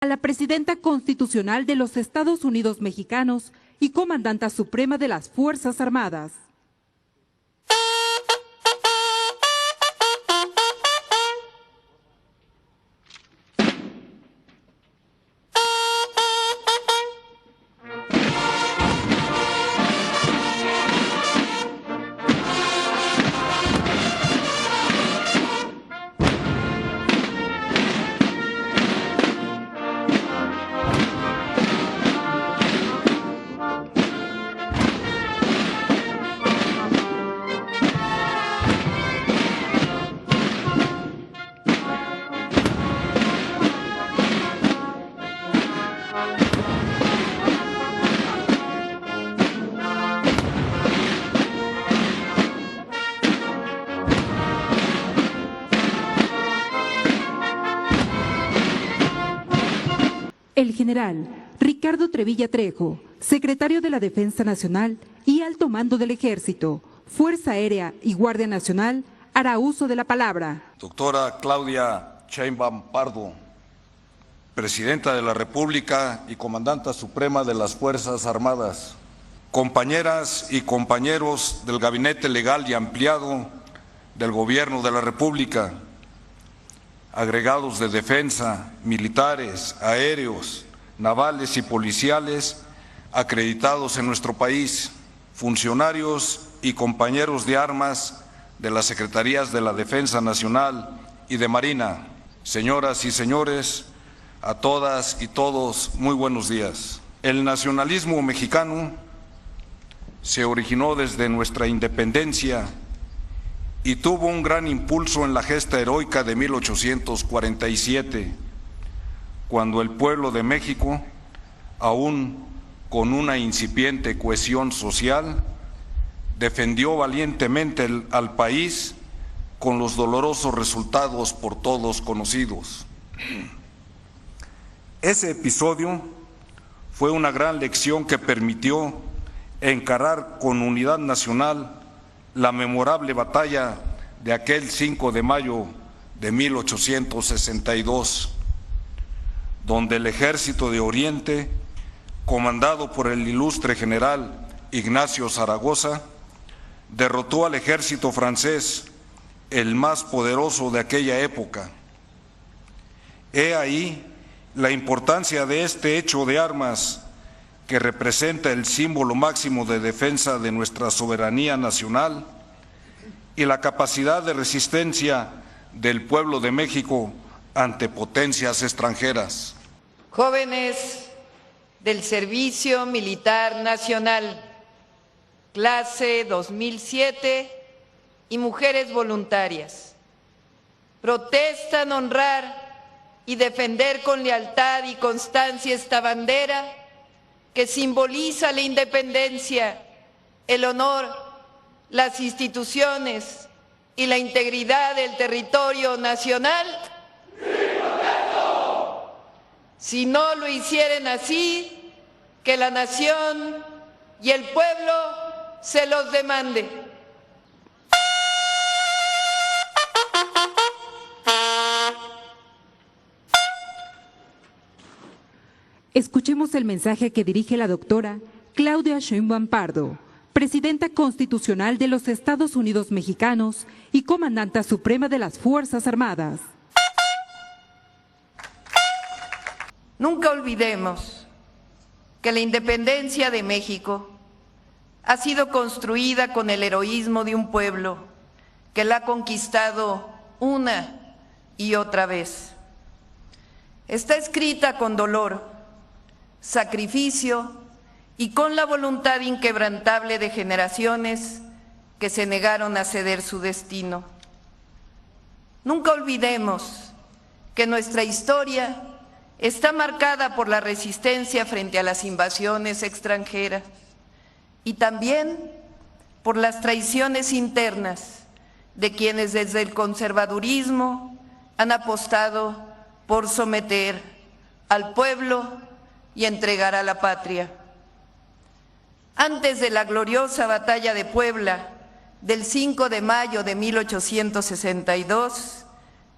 A la presidenta constitucional de los Estados Unidos mexicanos y comandanta suprema de las Fuerzas Armadas. El general Ricardo Trevilla Trejo, secretario de la Defensa Nacional y Alto Mando del Ejército, Fuerza Aérea y Guardia Nacional, hará uso de la palabra. Doctora Claudia Sheinbaum Pardo, Presidenta de la República y Comandanta Suprema de las Fuerzas Armadas, compañeras y compañeros del Gabinete Legal y Ampliado del Gobierno de la República, agregados de defensa, militares, aéreos, navales y policiales acreditados en nuestro país, funcionarios y compañeros de armas de las Secretarías de la Defensa Nacional y de Marina, señoras y señores, a todas y todos, muy buenos días. El nacionalismo mexicano se originó desde nuestra independencia y tuvo un gran impulso en la gesta heroica de 1847, cuando el pueblo de México, aún con una incipiente cohesión social, defendió valientemente al país con los dolorosos resultados por todos conocidos. Ese episodio fue una gran lección que permitió encarar con unidad nacional la memorable batalla de aquel 5 de mayo de 1862, donde el Ejército de Oriente, comandado por el ilustre general Ignacio Zaragoza, derrotó al ejército francés, el más poderoso de aquella época. He ahí la importancia de este hecho de armas, que representa el símbolo máximo de defensa de nuestra soberanía nacional y la capacidad de resistencia del pueblo de México ante potencias extranjeras. Jóvenes del Servicio Militar Nacional, clase 2007 y mujeres voluntarias, protestan honrar y defender con lealtad y constancia esta bandera que simboliza la independencia, el honor, las instituciones y la integridad del territorio nacional. Si no lo hicieren así, que la nación y el pueblo se los demande. Escuchemos el mensaje que dirige la doctora Claudia Sheinbaum Pardo, presidenta constitucional de los Estados Unidos mexicanos y comandanta suprema de las Fuerzas Armadas. Nunca olvidemos que la independencia de México ha sido construida con el heroísmo de un pueblo que la ha conquistado una y otra vez. Está escrita con dolor, sacrificio y con la voluntad inquebrantable de generaciones que se negaron a ceder su destino. Nunca olvidemos que nuestra historia está marcada por la resistencia frente a las invasiones extranjeras y también por las traiciones internas de quienes desde el conservadurismo han apostado por someter al pueblo y entregar a la patria. Antes de la gloriosa batalla de Puebla del 5 de mayo de 1862,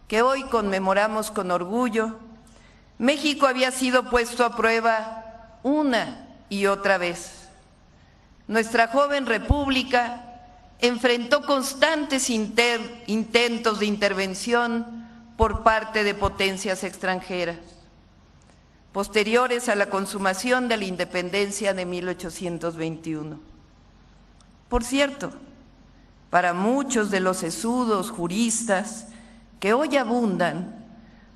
que hoy conmemoramos con orgullo, México había sido puesto a prueba una y otra vez. Nuestra joven república enfrentó constantes intentos de intervención por parte de potencias extranjeras, posteriores a la consumación de la independencia de 1821. Por cierto, para muchos de los sesudos juristas que hoy abundan,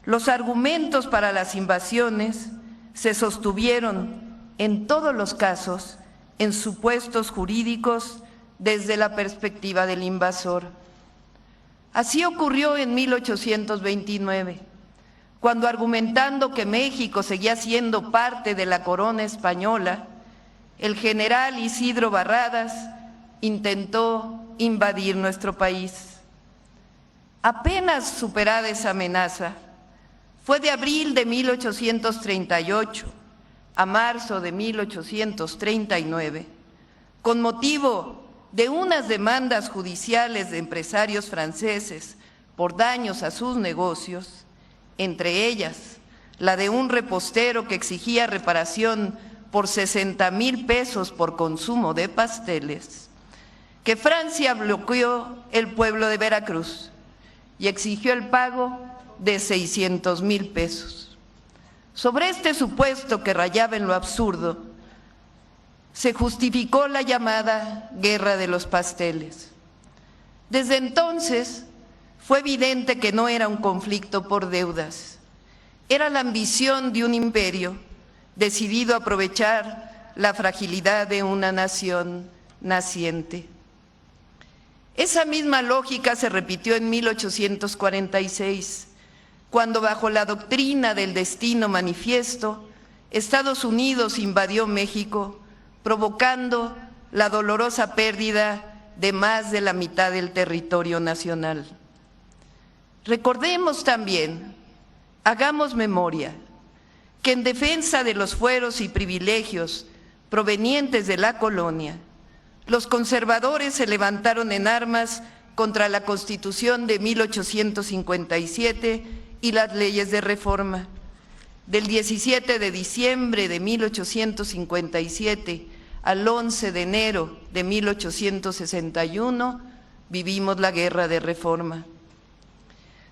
los argumentos para las invasiones se sostuvieron en todos los casos en supuestos jurídicos desde la perspectiva del invasor. Así ocurrió en 1829, cuando, argumentando que México seguía siendo parte de la corona española, el general Isidro Barradas intentó invadir nuestro país. Apenas superada esa amenaza, fue de abril de 1838 a marzo de 1839, con motivo de unas demandas judiciales de empresarios franceses por daños a sus negocios, entre ellas la de un repostero que exigía reparación por 60,000 pesos por consumo de pasteles, que Francia bloqueó el pueblo de Veracruz y exigió el pago de 600,000 pesos. Sobre este supuesto que rayaba en lo absurdo, se justificó la llamada Guerra de los Pasteles. Desde entonces fue evidente que no era un conflicto por deudas, era la ambición de un imperio decidido a aprovechar la fragilidad de una nación naciente. Esa misma lógica se repitió en 1846, cuando bajo la doctrina del destino manifiesto, Estados Unidos invadió México, provocando la dolorosa pérdida de más de la mitad del territorio nacional. Recordemos también, hagamos memoria, que en defensa de los fueros y privilegios provenientes de la colonia, los conservadores se levantaron en armas contra la Constitución de 1857 y las leyes de reforma. Del 17 de diciembre de 1857 al 11 de enero de 1861 vivimos la Guerra de Reforma.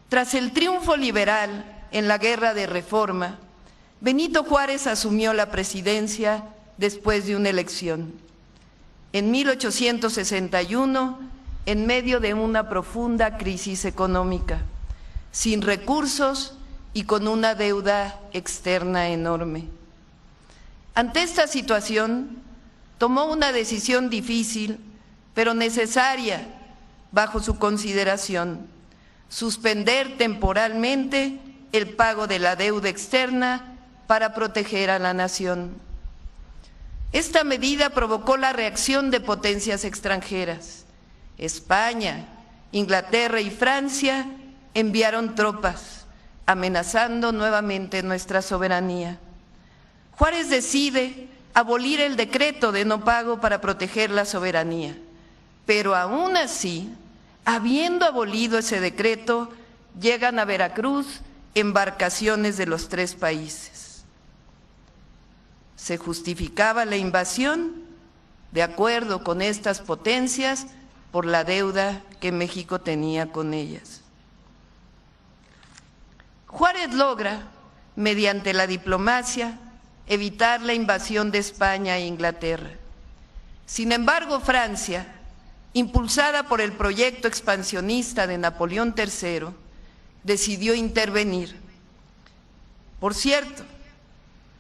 Tras el triunfo liberal en la Guerra de Reforma, Benito Juárez asumió la presidencia después de una elección. En 1861, en medio de una profunda crisis económica, sin recursos y con una deuda externa enorme. Ante esta situación, tomó una decisión difícil, pero necesaria bajo su consideración: suspender temporalmente el pago de la deuda externa para proteger a la nación. Esta medida provocó la reacción de potencias extranjeras. España, Inglaterra y Francia enviaron tropas, amenazando nuevamente nuestra soberanía. Juárez decide abolir el decreto de no pago para proteger la soberanía, pero aún así, habiendo abolido ese decreto, llegan a Veracruz embarcaciones de los 3 países. Se justificaba la invasión, de acuerdo con estas potencias, por la deuda que México tenía con ellas. Juárez logra, mediante la diplomacia, evitar la invasión de España e Inglaterra. Sin embargo, Francia, impulsada por el proyecto expansionista de Napoleón III, decidió intervenir. Por cierto,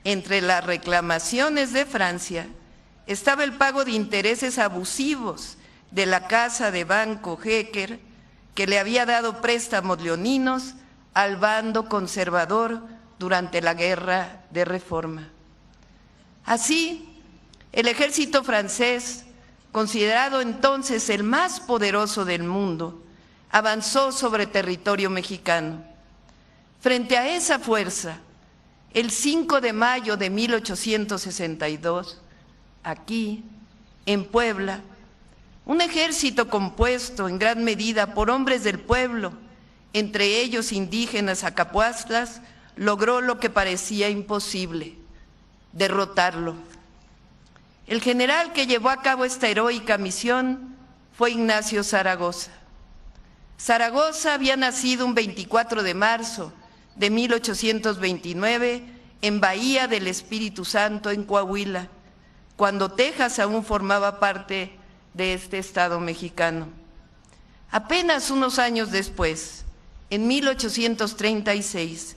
entre las reclamaciones de Francia estaba el pago de intereses abusivos de la casa de banco Hecker, que le había dado préstamos leoninos al bando conservador durante la Guerra de Reforma. Así, el ejército francés, considerado entonces el más poderoso del mundo, avanzó sobre territorio mexicano. Frente a esa fuerza, el 5 de mayo de 1862, aquí, en Puebla, un ejército compuesto en gran medida por hombres del pueblo, entre ellos indígenas acapuastlas, logró lo que parecía imposible: derrotarlo. El general que llevó a cabo esta heroica misión fue Ignacio Zaragoza. Zaragoza había nacido un 24 de marzo de 1829 en Bahía del Espíritu Santo, en Coahuila, cuando Texas aún formaba parte de este estado mexicano. Apenas unos años después, en 1836,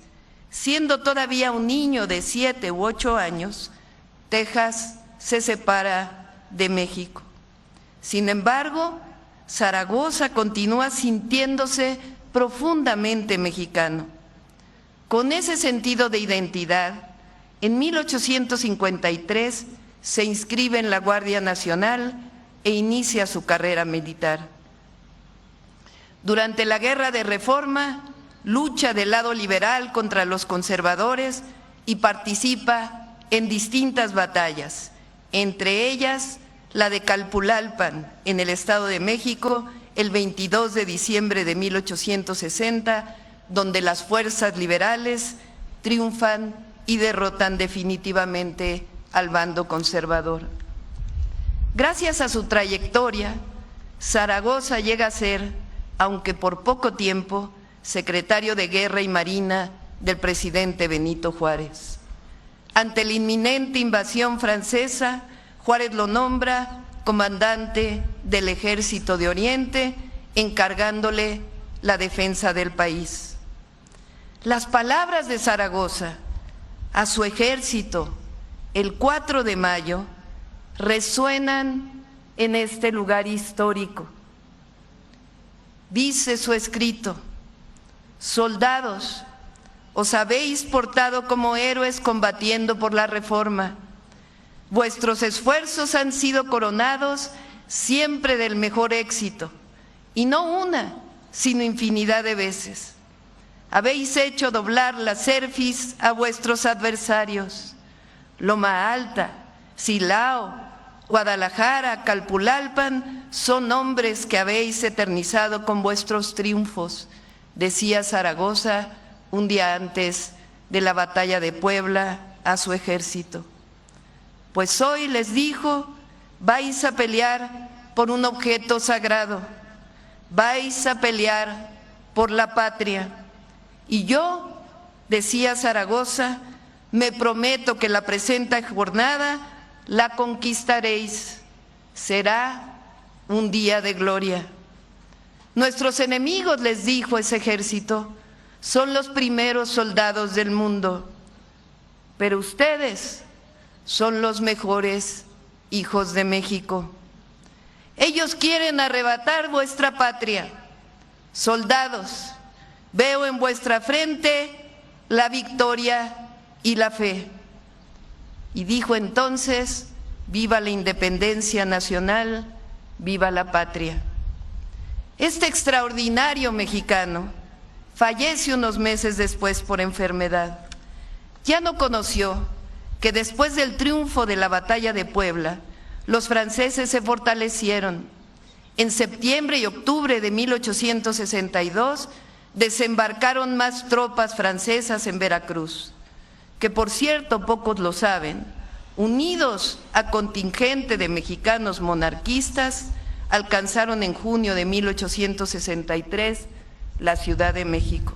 siendo todavía un niño de 7 u 8 años, Texas se separa de México. Sin embargo, Zaragoza continúa sintiéndose profundamente mexicano. Con ese sentido de identidad, en 1853 se inscribe en la Guardia Nacional e inicia su carrera militar. Durante la Guerra de Reforma, lucha del lado liberal contra los conservadores y participa en distintas batallas, entre ellas la de Calpulalpan, en el Estado de México, el 22 de diciembre de 1860, donde las fuerzas liberales triunfan y derrotan definitivamente al bando conservador. Gracias a su trayectoria, Zaragoza llega a ser, aunque por poco tiempo, secretario de Guerra y Marina del presidente Benito Juárez. Ante la inminente invasión francesa, Juárez lo nombra comandante del Ejército de Oriente, encargándole la defensa del país. Las palabras de Zaragoza a su ejército el 4 de mayo resuenan en este lugar histórico. Dice su escrito: soldados, os habéis portado como héroes combatiendo por la reforma. Vuestros esfuerzos han sido coronados siempre del mejor éxito, y no una, sino infinidad de veces. Habéis hecho doblar la cerviz a vuestros adversarios. Loma Alta, Silao, Guadalajara, Calpulalpan son nombres que habéis eternizado con vuestros triunfos, decía Zaragoza un día antes de la batalla de Puebla a su ejército. Pues hoy, les dijo, vais a pelear por un objeto sagrado, vais a pelear por la patria. Y yo, decía Zaragoza, me prometo que la presente jornada la conquistaréis. Será un día de gloria. Nuestros enemigos, les dijo ese ejército, son los primeros soldados del mundo, pero ustedes son los mejores hijos de México. Ellos quieren arrebatar vuestra patria. Soldados, veo en vuestra frente la victoria y la fe. Y dijo entonces: viva la independencia nacional, viva la patria. Este extraordinario mexicano fallece unos meses después por enfermedad. Ya no conoció que después del triunfo de la batalla de Puebla, los franceses se fortalecieron. En septiembre y octubre de 1862 desembarcaron más tropas francesas en Veracruz, que por cierto pocos lo saben, unidos a contingente de mexicanos monarquistas, alcanzaron en junio de 1863 la Ciudad de México.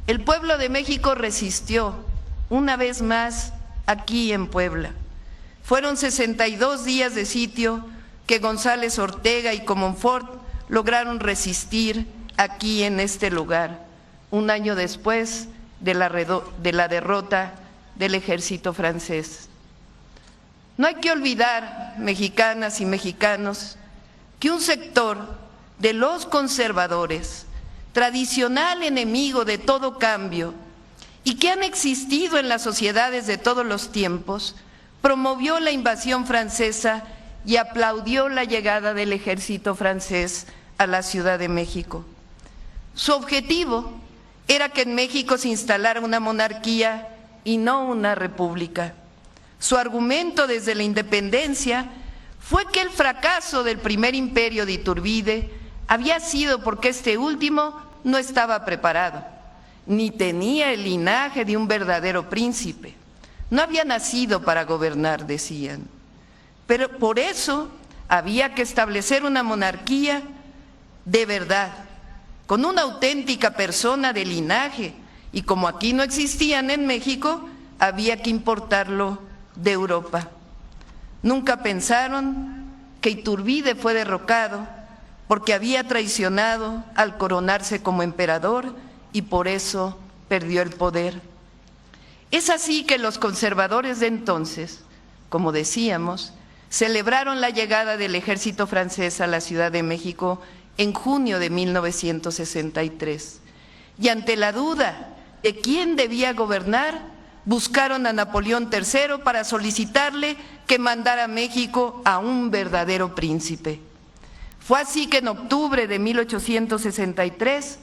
El pueblo de México resistió una vez más aquí en Puebla. Fueron 62 días de sitio que González Ortega y Comonfort lograron resistir aquí en este lugar, un año después de la derrota del ejército francés. No hay que olvidar, mexicanas y mexicanos, que un sector de los conservadores, tradicional enemigo de todo cambio y que han existido en las sociedades de todos los tiempos, promovió la invasión francesa y aplaudió la llegada del ejército francés a la Ciudad de México. Su objetivo era que en México se instalara una monarquía y no una república. Su argumento desde la independencia fue que el fracaso del primer imperio de Iturbide había sido porque este último no estaba preparado, ni tenía el linaje de un verdadero príncipe. No había nacido para gobernar, decían. Pero por eso había que establecer una monarquía de verdad, con una auténtica persona de linaje, y como aquí no existían en México, había que importarlo de Europa. Nunca pensaron que Iturbide fue derrocado porque había traicionado al coronarse como emperador y por eso perdió el poder. Es así que los conservadores de entonces, como decíamos, celebraron la llegada del ejército francés a la Ciudad de México en junio de 1963. Y ante la duda de quién debía gobernar, buscaron a Napoleón III para solicitarle que mandara a México a un verdadero príncipe. Fue así que en octubre de 1863,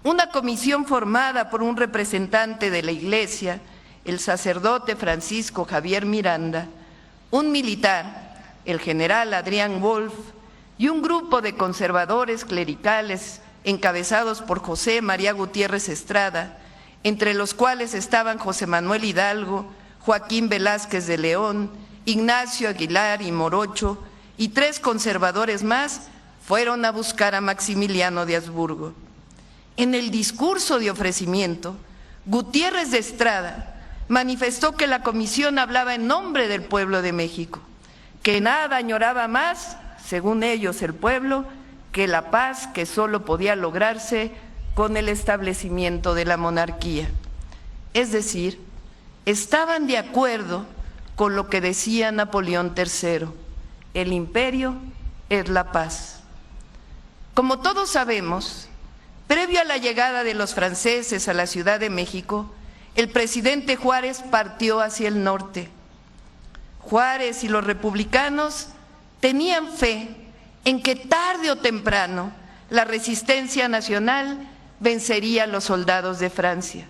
una comisión formada por un representante de la Iglesia, el sacerdote Francisco Javier Miranda, un militar, el general Adrián Wolf, y un grupo de conservadores clericales encabezados por José María Gutiérrez Estrada, entre los cuales estaban José Manuel Hidalgo, Joaquín Velázquez de León, Ignacio Aguilar y Morocho, y 3 conservadores más, fueron a buscar a Maximiliano de Habsburgo. En el discurso de ofrecimiento, Gutiérrez de Estrada manifestó que la comisión hablaba en nombre del pueblo de México, que nada añoraba más, según ellos el pueblo, que la paz que solo podía lograrse con el establecimiento de la monarquía. Es decir, estaban de acuerdo con lo que decía Napoleón III: el imperio es la paz. Como todos sabemos, previo a la llegada de los franceses a la Ciudad de México, el presidente Juárez partió hacia el norte. Juárez y los republicanos tenían fe en que tarde o temprano la resistencia nacional vencería a los soldados de Francia.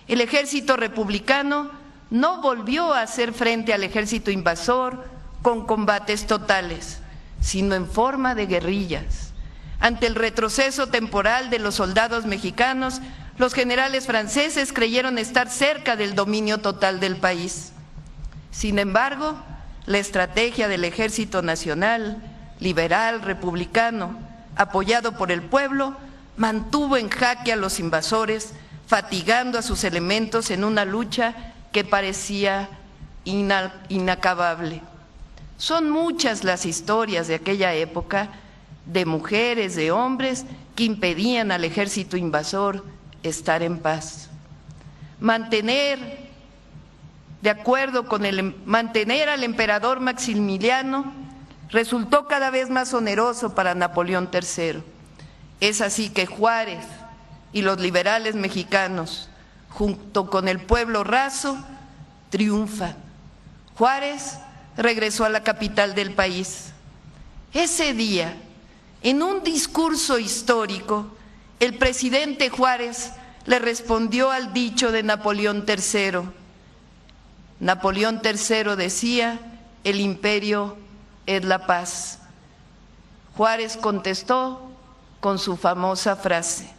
El ejército republicano no volvió a hacer frente al ejército invasor con combates totales, sino en forma de guerrillas. Ante el retroceso temporal de los soldados mexicanos, los generales franceses creyeron estar cerca del dominio total del país. Sin embargo, la estrategia del Ejército Nacional, liberal, republicano, apoyado por el pueblo, mantuvo en jaque a los invasores, fatigando a sus elementos en una lucha que parecía inacabable. Son muchas las historias de aquella época, de mujeres, de hombres, que impedían al ejército invasor estar en paz. Mantener al emperador Maximiliano resultó cada vez más oneroso para Napoleón III. Es así que Juárez y los liberales mexicanos, junto con el pueblo raso, triunfan. Juárez regresó a la capital del país. Ese día, en un discurso histórico, el presidente Juárez le respondió al dicho de Napoleón III. Napoleón III decía: el imperio es la paz. Juárez contestó con su famosa frase: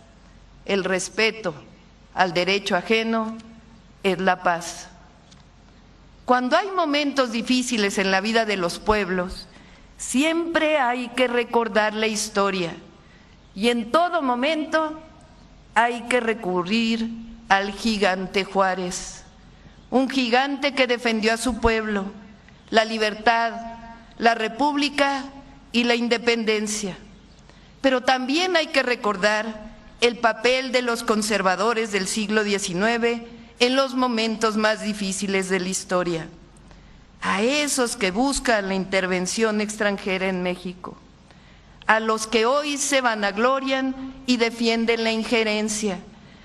el respeto al derecho ajeno es la paz. Cuando hay momentos difíciles en la vida de los pueblos, siempre hay que recordar la historia y en todo momento hay que recurrir al gigante Juárez, un gigante que defendió a su pueblo, la libertad, la república y la independencia. Pero también hay que recordar el papel de los conservadores del siglo XIX en los momentos más difíciles de la historia, a esos que buscan la intervención extranjera en México, a los que hoy se vanaglorian y defienden la injerencia,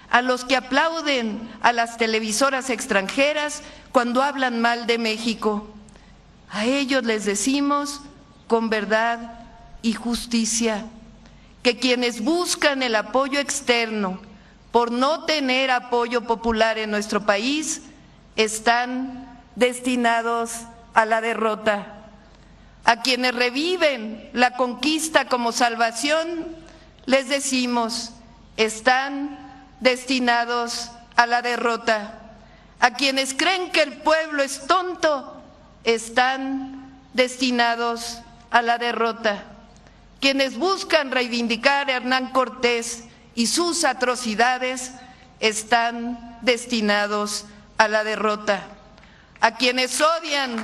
a los que aplauden a las televisoras extranjeras cuando hablan mal de México. A ellos les decimos con verdad y justicia que quienes buscan el apoyo externo por no tener apoyo popular en nuestro país están destinados a la derrota. A quienes reviven la conquista como salvación, les decimos, están destinados a la derrota. A quienes creen que el pueblo es tonto, están destinados a la derrota. Quienes buscan reivindicar a Hernán Cortés y sus atrocidades, están destinados a la derrota. A quienes odian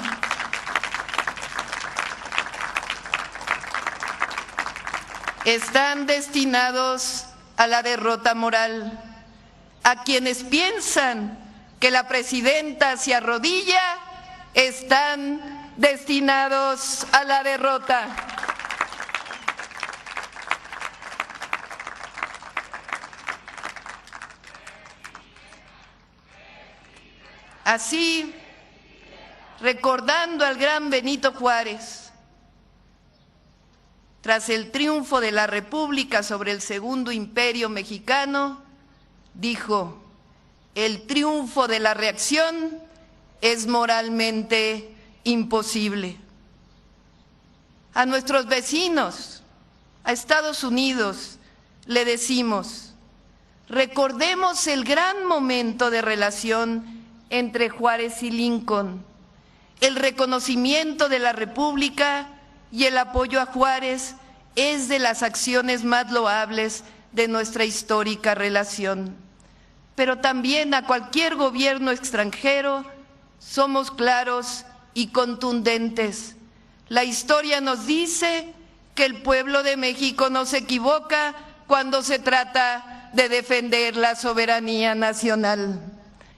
están destinados a la derrota moral. A quienes piensan que la presidenta se arrodilla, están destinados a la derrota. Así, recordando al gran Benito Juárez, tras el triunfo de la República sobre el Segundo Imperio Mexicano, dijo: el triunfo de la reacción es moralmente imposible. A nuestros vecinos, a Estados Unidos, le decimos: recordemos el gran momento de relación entre Juárez y Lincoln, el reconocimiento de la República y el apoyo a Juárez es de las acciones más loables de nuestra histórica relación. Pero también a cualquier gobierno extranjero somos claros y contundentes. La historia nos dice que el pueblo de México no se equivoca cuando se trata de defender la soberanía nacional.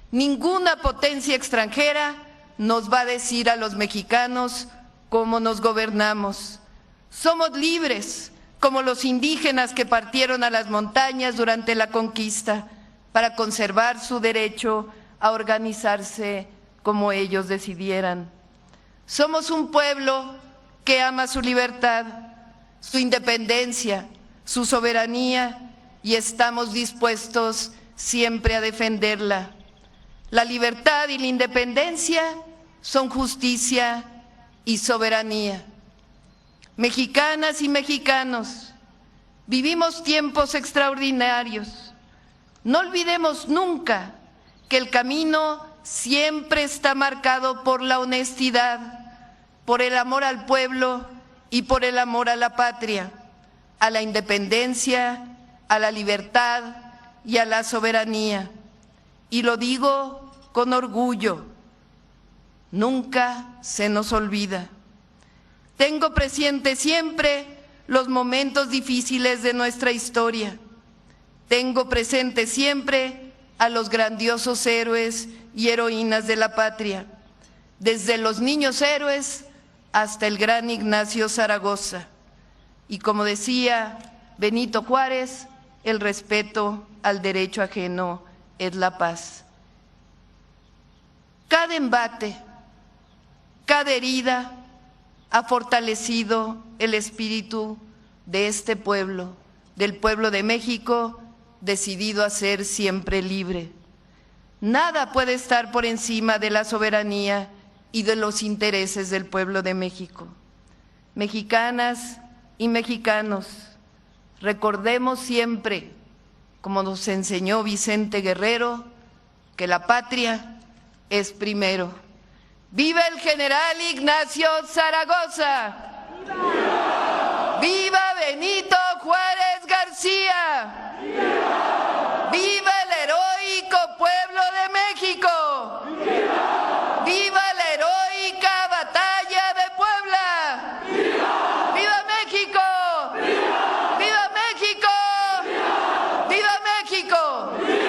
Ninguna potencia extranjera nos va a decir a los mexicanos cómo nos gobernamos. Somos libres, como los indígenas que partieron a las montañas durante la conquista para conservar su derecho a organizarse como ellos decidieran. Somos un pueblo que ama su libertad, su independencia, su soberanía y estamos dispuestos siempre a defenderla. La libertad y la independencia son justicia y soberanía. Mexicanas y mexicanos, vivimos tiempos extraordinarios. No olvidemos nunca que el camino siempre está marcado por la honestidad, por el amor al pueblo y por el amor a la patria, a la independencia, a la libertad y a la soberanía. Y lo digo con orgullo, nunca se nos olvida. Tengo presente siempre los momentos difíciles de nuestra historia. Tengo presente siempre a los grandiosos héroes y heroínas de la patria, desde los niños héroes hasta el gran Ignacio Zaragoza. Y como decía Benito Juárez, el respeto al derecho ajeno es la paz. Cada embate, cada herida ha fortalecido el espíritu de este pueblo, del pueblo de México, decidido a ser siempre libre. Nada puede estar por encima de la soberanía y de los intereses del pueblo de México. Mexicanas y mexicanos, recordemos siempre, como nos enseñó Vicente Guerrero, que la patria es primero. ¡Viva el general Ignacio Zaragoza! ¡Viva! ¡Viva Benito Juárez García! ¡Viva! ¡Viva el heroico pueblo de México! ¡Viva! ¡Viva la heroica batalla de Puebla! ¡Viva! ¡Viva México! ¡Viva! ¡Viva México! ¡Viva! ¡Viva México! ¡Viva!